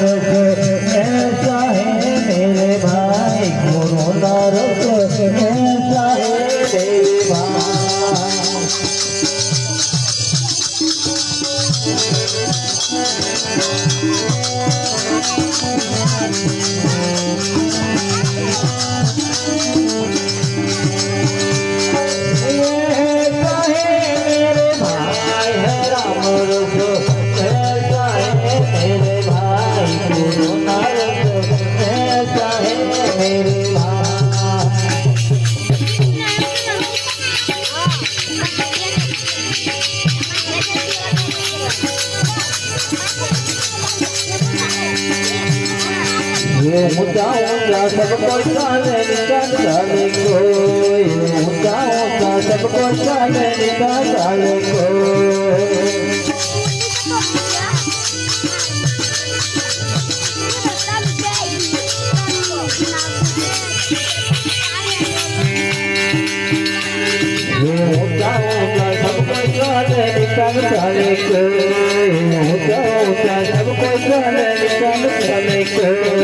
रस ऐसा है मेरे भाई गुरु ना रस ऐसा है मेरे भाई। ऊंचा ऊंचा सबको चाले निकाले कोई ऊंचा ऊंचा सबको चाले निकाले कोई। ऊंचा ऊंचा सबको चाले निकाले कोई ऊंचा ऊंचा सबको चाले निकाले कोई।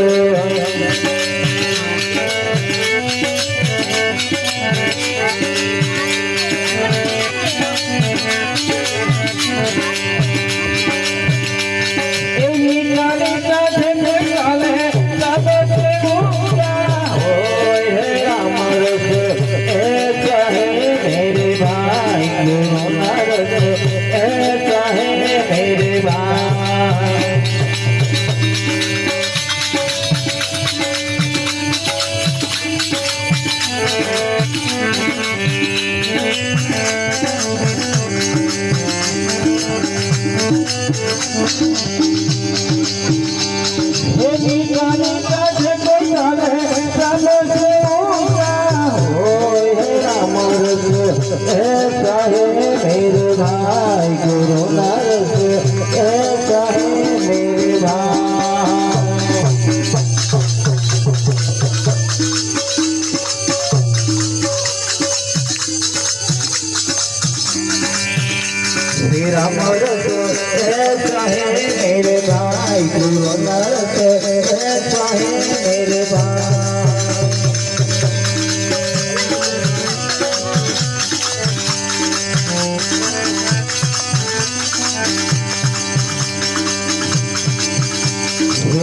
ऐसा है मेरे भाई गुरु नारस ऐसा है मेरे भाई। श्री राम रस ऐसा है मेरे भाई गुरु नारस ऐसा है मेरे भाई।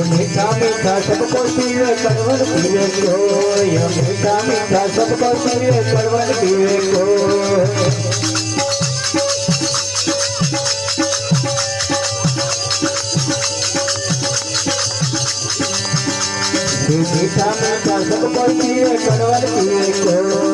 मीठा मीठा सबको पीवे करवन पीवे को मीठा मीठा सबको पीवे करवन पीवे को। मीठा मीठा सबको पीवे करवन पीवे को